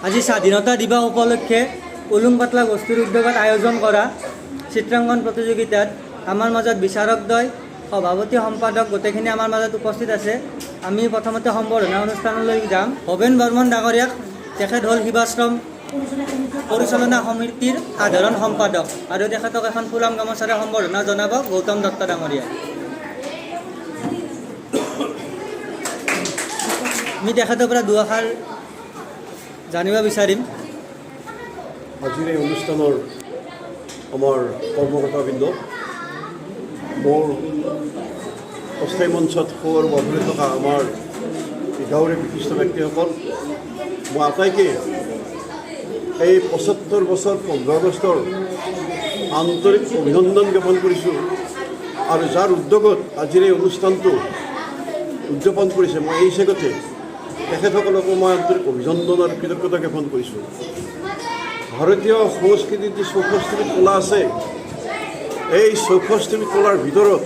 আজি স্বাধীনতা দিৱস উপলক্ষে উলুং পাতলা গোষ্ঠীৰ উদ্যোগত আয়োজন কৰা চিত্ৰাংকন প্ৰতিযোগিতাত আমাৰ মাজত বিচাৰকদ্বয় সভাপতি সম্পাদক গোটেইখিনি আমাৰ মাজত উপস্থিত আছে। আমি প্ৰথমতে সম্বৰ্ধনা অনুষ্ঠানলৈ যাম। ভৱেন বৰ্মন ডাঙৰীয়াক, তেখেত হ'ল শিৱাশ্ৰম পৰিচালনা সমিতিৰ সাধাৰণ সম্পাদক আৰু তেখেতক এখন ফুলাম গামোচাৰে সম্বৰ্ধনা জনাব গৌতম দত্ত ডাঙৰীয়াই। আমি তেখেতৰ পৰা দুআষাৰ জানিব বিচাৰিম। আজিৰ এই অনুষ্ঠানৰ আমাৰ কৰ্মকৰ্তাবৃন্দ, মোৰ অস্থায়ী মঞ্চত সৌৰ বাহুৰে থকা আমাৰ গাঁৱৰে বিশিষ্ট ব্যক্তিসকল, মই আটাইকে এই ৭৫ বছৰ ১৫ আগষ্টৰ আন্তৰিক অভিনন্দন জ্ঞাপন কৰিছোঁ আৰু যাৰ উদ্যোগত আজিৰ এই অনুষ্ঠানটো উদযাপন কৰিছে, মই এই চেগতে তেখেতসকলকো মই আন্তৰিক অভিনন্দন আৰু কৃতজ্ঞতা জ্ঞাপন কৰিছোঁ। ভাৰতীয় সংস্কৃতিত যি ৬৪বিধ কলা আছে, এই ৬৪বিধ কলাৰ ভিতৰত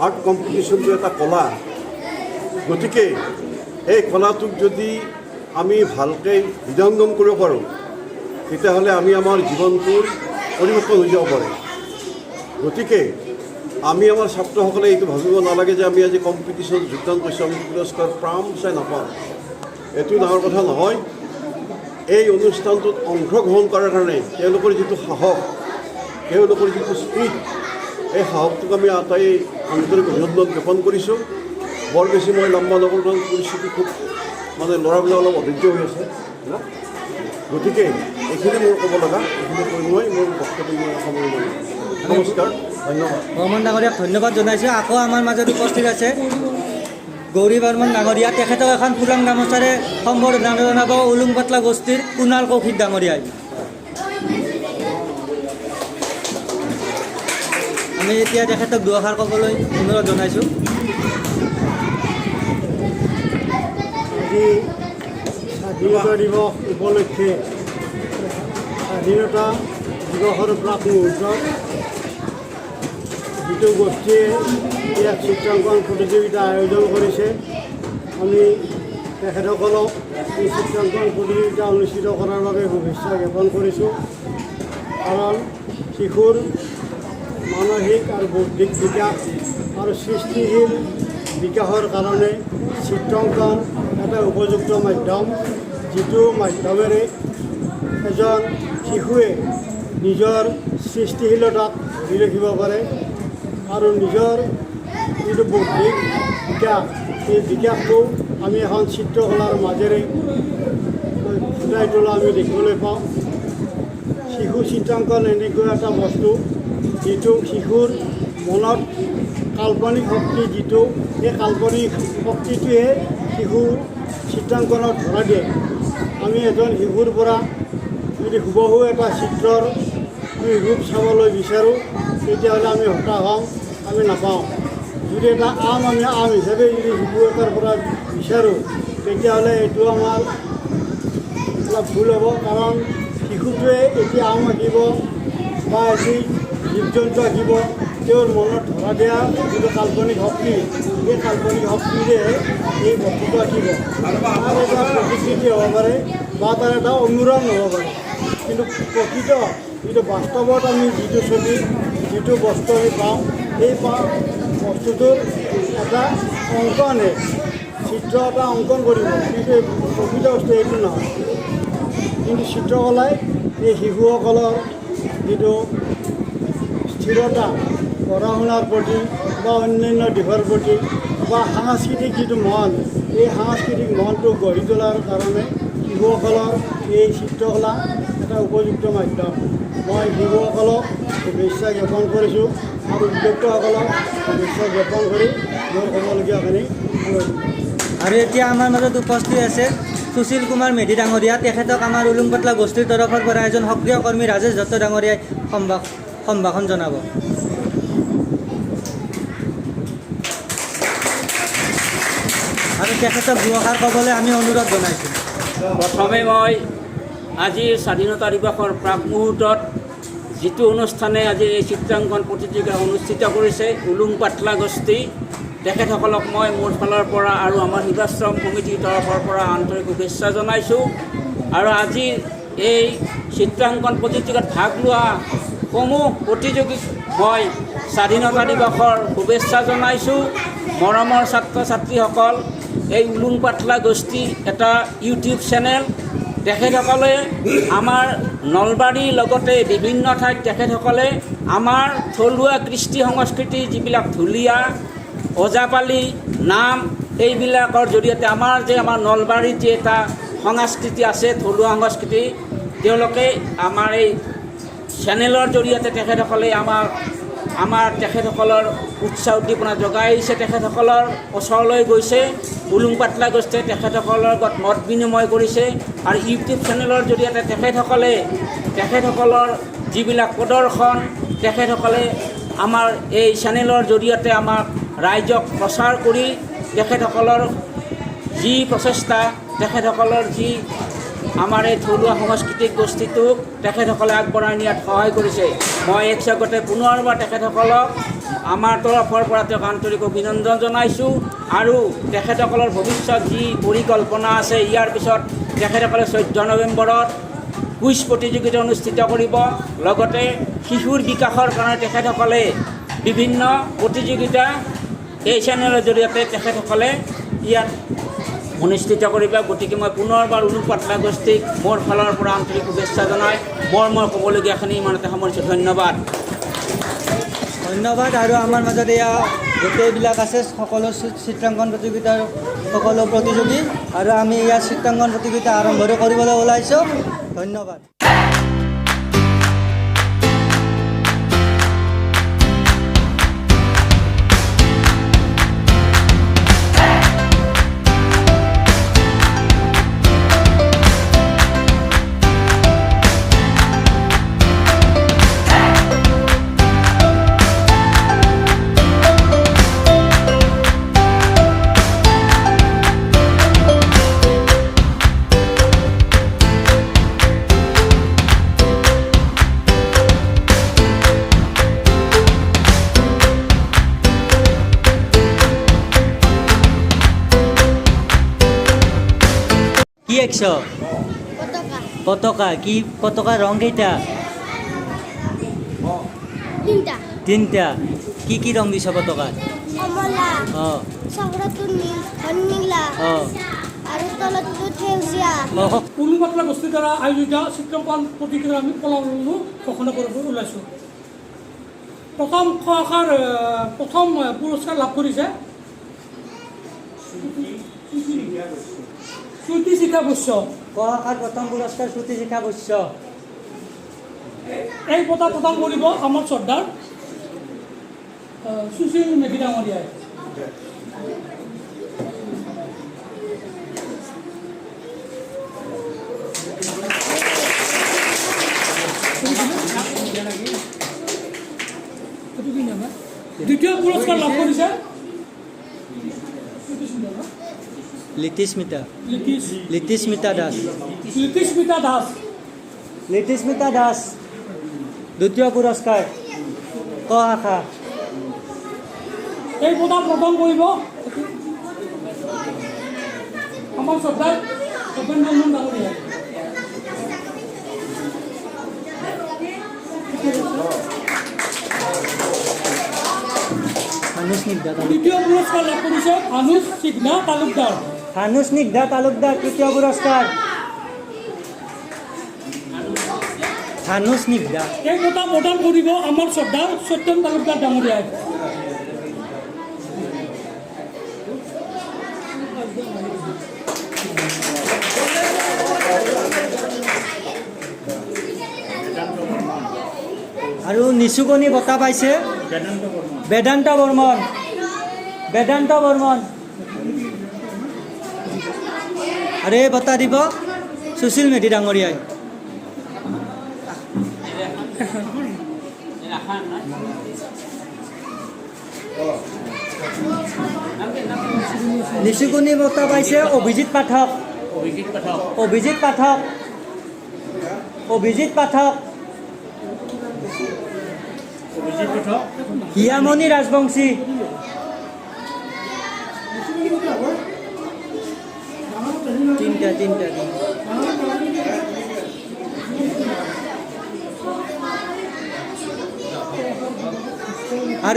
আৰ্ট কম্পিটিশ্যনটো এটা কলা। গতিকে এই কলাটোক যদি আমি ভালকৈ হৃদয়ংগম কৰিব পাৰোঁ, তেতিয়াহ'লে আমি আমাৰ জীৱনটোৰ পৰিৱৰ্তন হৈ যাব পাৰে। গতিকে আমি আমাৰ ছাত্ৰসকলে এইটো ভাবিব নালাগে যে আমি আজি কম্পিটিশ্যন যোগদান কৰিছোঁ, আমি পুৰস্কাৰ পাম চাই নাপাম, এইটো ডাঙৰ কথা নহয়। এই অনুষ্ঠানটোত অংশগ্ৰহণ কৰাৰ কাৰণে তেওঁলোকৰ যিটো সাহস, তেওঁলোকৰ যিটো স্পিৰিট, এই সাহসটোক আমি আটাই আন্তৰিক অভিনন্দন জ্ঞাপন কৰিছোঁ। বৰ বেছি মই লম্বা নগৰ পৰিস্থিতি খুব ল'ৰাবিলাক অলপ অধৈৰ্য হৈ আছে, গতিকে এইখিনি মোৰ ক'ব লগা, এইখিনি কৈ মই মোৰ বক্তব্য মই সামৰি ল'লোঁ। নমস্কাৰ, ধন্যবাদ। বৰ্মন ডাঙৰীয়াক ধন্যবাদ জনাইছোঁ। আকৌ আমাৰ মাজত উপস্থিত আছে গৌৰী বৰ্মন ডাঙৰীয়া, তেখেতক এখন ফুলাম গামোচাৰে সম্বৰ্ধনা জনাব উলুং পাতলা গোষ্ঠীৰ কুণাল কৌশিক ডাঙৰীয়াই। আমি এতিয়া তেখেতক দুআষাৰ ক'বলৈ অনুৰোধ জনাইছোঁ। আজি স্বাধীনতা দিৱস উপলক্ষে স্বাধীনতা দিৱসৰ প্ৰাক মুহূৰ্তত যিটো গোষ্ঠীয়ে ইয়াত চিত্ৰাংকন প্ৰতিযোগিতা আয়োজন কৰিছে, আমি তেখেতসকলক এই চিত্ৰাংকন প্ৰতিযোগিতা অনুষ্ঠিত কৰাৰ বাবে শুভেচ্ছা জ্ঞাপন কৰিছোঁ। কাৰণ শিশুৰ মানসিক আৰু বৌদ্ধিক বিকাশ আৰু সৃষ্টিশীল বিকাশৰ কাৰণে চিত্ৰাংকন এটা উপযুক্ত মাধ্যম, যিটো মাধ্যমেৰে এজন শিশুৱে নিজৰ সৃষ্টিশীলতাক ধৰি ৰাখিব পাৰে আৰু নিজৰ যিটো বৌদ্ধিক বিকাশ, সেই বিকাশটো আমি এখন চিত্ৰকলাৰ মাজেৰে ফুটাই তোলা আমি দেখিবলৈ পাওঁ। শিশু চিত্ৰাংকন এনেকুৱা এটা বস্তু যিটো শিশুৰ মনত কাল্পনিক শক্তি, যিটো সেই কাল্পনিক শক্তিটোৱে শিশুৰ চিত্ৰাংকনত ধৰা দিয়ে। আমি এজন শিশুৰ পৰা যদি হুবহু এটা চিত্ৰৰ আমি ৰূপ চাবলৈ বিচাৰোঁ, তেতিয়াহ'লে আমি হতাশ হ'ম, আমি নাপাওঁ। যদি এটা আমি আম হিচাপে যদি শিশু এটাৰ পৰা বিচাৰোঁ, তেতিয়াহ'লে এইটো আমাৰ অলপ ভুল হ'ব। কাৰণ শিশুটোৱে এতিয়া আম আঁকিব বা এটি জীৱ জন্তু আঁকিব, তেওঁৰ মনত ধৰা দিয়া যিটো কাল্পনিক শক্তি, সেই কাল্পনিক শক্তিৰে এই বস্তুটো আঁকিব। তাৰ এটা প্ৰতিকৃতি হ'ব পাৰে বা তাৰ এটা অনুৰণ হ'ব পাৰে, কিন্তু প্ৰকৃত যিটো বাস্তৱত আমি যিটো ছবি, যিটো বস্তু আমি পাওঁ, সেই বস্তুটোৰ এটা অংকনে চিত্ৰ এটা অংকন কৰিব, কিন্তু প্ৰকৃত বস্তু এইটো নহয়। কিন্তু চিত্ৰকলাই এই শিশুসকলৰ যিটো স্থিৰতা, পঢ়া শুনাৰ প্ৰতি বা অন্যান্য দিশৰ প্ৰতি বা সাংস্কৃতিক যিটো মন, এই সাংস্কৃতিক মনটো গঢ়ি তোলাৰ কাৰণে শিশুসকলৰ এই চিত্ৰকলা এটা উপযুক্ত মাধ্যম। মই শিশুসকলক শুভেচ্ছা জ্ঞাপন কৰিছোঁ আৰু উদ্যোক্তাসকলক শুভেচ্ছা জ্ঞাপন কৰি মোৰ ক'বলগীয়াখিনি আৰু এতিয়া আমাৰ মাজত উপস্থিত আছে সুশীল কুমাৰ মেধি ডাঙৰীয়া, তেখেতক আমাৰ উলুং পাতলা গোষ্ঠীৰ তৰফৰ পৰা এজন সক্ৰিয় কৰ্মী ৰাজেশ দত্ত ডাঙৰীয়াই সম্ভাষণ জনাব। আৰু তেখেতক দুআষাৰ ক'বলৈ আমি অনুৰোধ জনাইছোঁ। প্ৰথমে মই আজিৰ স্বাধীনতা দিৱসৰ প্ৰাক মুহূৰ্তত যিটো অনুষ্ঠানে আজি এই চিত্ৰাংকন প্ৰতিযোগিতা অনুষ্ঠিত কৰিছে উলুং পাতলা গোষ্ঠী, তেখেতসকলক মই মোৰ ফালৰ পৰা আৰু আমাৰ শিৱাশ্ৰম কমিটিৰ তৰফৰ পৰা আন্তৰিক শুভেচ্ছা জনাইছোঁ। আৰু আজি এই চিত্ৰাংকন প্ৰতিযোগিতাত ভাগ লোৱা সমূহ প্ৰতিযোগীক মই স্বাধীনতা দিৱসৰ শুভেচ্ছা জনাইছোঁ। মৰমৰ ছাত্ৰ ছাত্ৰীসকল, এই উলুং পাটলা গোষ্ঠী এটা ইউটিউব চেনেল। তেখেতসকলে আমাৰ নলবাৰীৰ লগতে বিভিন্ন ঠাইত তেখেতসকলে আমাৰ থলুৱা কৃষ্টি সংস্কৃতি যিবিলাক ঢুলীয়া, ওজাপালি, নাম, এইবিলাকৰ জৰিয়তে আমাৰ নলবাৰীত যে এটা সংস্কৃতি আছে, থলুৱা সংস্কৃতি, তেওঁলোকে আমাৰ এই চেনেলৰ জৰিয়তে তেখেতসকলে আমাৰ তেখেতসকলৰ উৎসাহ উদ্দীপনা যোগাই আহিছে। তেখেতসকলৰ ওচৰলৈ গৈছে, উলুং পাটলা গোষ্ঠীয়ে তেখেতসকলৰ লগত মত বিনিময় কৰিছে আৰু ইউটিউব চেনেলৰ জৰিয়তে তেখেতসকলৰ যিবিলাক প্ৰদৰ্শন তেখেতসকলে আমাৰ এই চেনেলৰ জৰিয়তে আমাক ৰাইজক প্ৰচাৰ কৰি তেখেতসকলৰ যি প্ৰচেষ্টা, তেখেতসকলৰ যি আমাৰ এই থলুৱা সাংস্কৃতিক গোষ্ঠীটোক তেখেতসকলে আগবঢ়াই নিয়াত সহায় কৰিছে। মই একচগতে পুনৰবাৰ তেখেতসকলক আমাৰ তৰফৰ পৰা তেওঁক আন্তৰিক অভিনন্দন জনাইছোঁ আৰু তেখেতসকলৰ ভৱিষ্যত যি পৰিকল্পনা আছে, ইয়াৰ পিছত তেখেতসকলে 14 নৱেম্বৰত কুইজ প্ৰতিযোগিতা অনুষ্ঠিত কৰিব। লগতে শিশুৰ বিকাশৰ কাৰণে তেখেতসকলে বিভিন্ন প্ৰতিযোগিতা এই চেনেলৰ জৰিয়তে তেখেতসকলে ইয়াত অনুষ্ঠিত কৰিব। গতিকে মই পুনৰবাৰ উলুং পাটলা গোষ্ঠীক মোৰ ফালৰ পৰা আন্তৰিক শুভেচ্ছা জনাই মই ক'বলগীয়াখিনি ইমানতে সামৰিছোঁ। ধন্যবাদ। ধন্যবাদ। আৰু আমাৰ মাজত এয়া গোটেইবিলাক আছে, সকলো চিত্ৰাংকন প্ৰতিযোগিতাৰ সকলো প্ৰতিযোগী, আৰু আমি ইয়াৰ চিত্ৰাংকন প্ৰতিযোগিতা আৰম্ভ কৰিবলৈ ওলাইছোঁ। ধন্যবাদ। কি একশ পতাকা? কি পতাকা ৰং কেইটা? তিনটা। কি ৰং দিছ পতাকা? কমলা, অঁ চক্ৰটো নীলা অঁ আৰু তলতটো সেউজীয়া। উলুং পাটলা গোষ্ঠীৰ দ্বাৰা আয়োজিত চিত্ৰাংকন প্ৰতিযোগিতা আমি কলাসমূহ ঘোষণা কৰিব ওলাইছোঁ। প্ৰথম ক আখৰ প্ৰথম পুৰস্কাৰ লাভ কৰিছে শ্ৰুতি শিখা বৈশ্য। ক আখৰ প্ৰথম পুৰস্কাৰ শ্ৰুতি শিখা বৈশ্য। এই বঁটা প্ৰদান কৰিব আমাৰ শ্ৰদ্ধাৰ সুশীল মেধি ডাঙৰীয়াই। দ্বিতীয় পুৰস্কাৰ লাভ কৰিছে লিতিস্মিতা দাস। লিতিস্মিতা দাস দ্বিতীয় পুৰস্কাৰ ক আখা। এই বঁটা প্ৰদান কৰিব আমাৰ শ্ৰদ্ধাৰ ভূপেন্দ্ৰ নন্দন ডাঙৰীয়াই। দ্বিতীয় পুৰস্কাৰ লাভ কৰিছে ভানুষ সিগনা তালুকদাৰ। তৃতীয় পুৰস্কাৰ ভানুষ নিগদা। এই বঁটা প্ৰদান কৰিব আমাৰ শ্ৰদ্ধাৰ সত্যম তালুকদাৰ ডাঙৰীয়াই। আৰু নিচুকনি বঁটা পাইছে বেদান্ত বৰ্মন। আৰু এই বঁটা দিব সুশীল মেধি ডাঙৰীয়াই। নিচুকনি বঁটা পাইছে অভিজিত পাঠক। হিয়ামণি ৰাজবংশী। তিনটা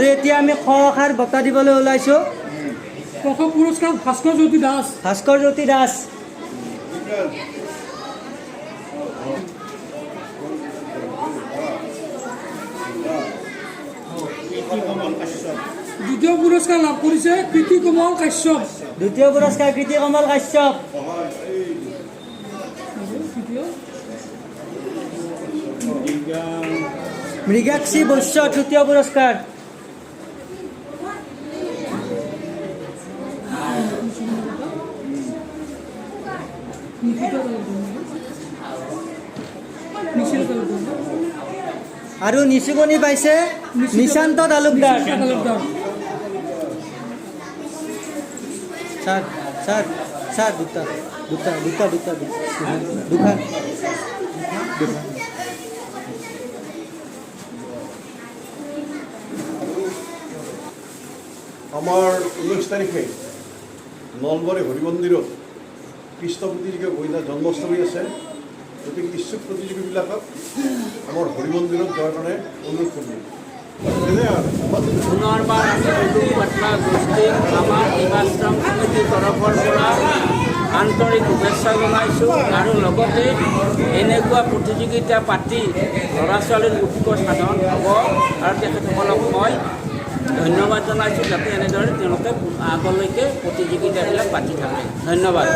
আৰু এতিয়া আমি খ শাখাৰ বঁটা দিবলৈ ওলাইছোঁ। প্ৰথম পুৰস্কাৰ ভাস্কৰ জ্যোতি দাস। ভাস্কৰ জ্যোতি দাস। দ্বিতীয় পুৰস্কাৰ লাভ কৰিছে কৃতি কমল কাশ্যপ। দ্বিতীয় পুৰস্কাৰ কৃতি কমল কাশ্যপ। তৃতীয় মৃগাক্ষী বৈশ্য তৃতীয় পুৰস্কাৰ। নিশিত তালুকদাৰ। আৰু নিচুকনি পাইছে Nishant Talukdar. Talukdar. Sir sir sir দুটা দুটা দুটা দুটা দুখান। আমাৰ 19 তাৰিখে নলবাৰী হৰি মন্দিৰত কৃষ্ণ প্ৰতিযোগী বইনাৰ জন্মাষ্টমী আছে। গতিকে ইচ্ছুক প্ৰতিযোগীবিলাকক আমাৰ হৰি মন্দিৰত যোৱাৰ কাৰণে অনুৰোধ কৰিলোঁ। পুনৰবাৰ আমি উলুং পাটলা গোষ্ঠীক আমাৰ নিবাশ্ৰম সমিতিৰ তৰফৰ পৰা আন্তৰিক শুভেচ্ছা জনাইছোঁ আৰু লগতে এনেকুৱা প্ৰতিযোগিতা পাতি ল'ৰা ছোৱালীৰ উৎকৰ্ষ সাধন হ'ব আৰু তেখেতসকলক মই ধন্যবাদ জনাইছোঁ যাতে এনেদৰে তেওঁলোকে আগলৈকে প্ৰতিযোগিতাবিলাক পাতি থাকে। ধন্যবাদ।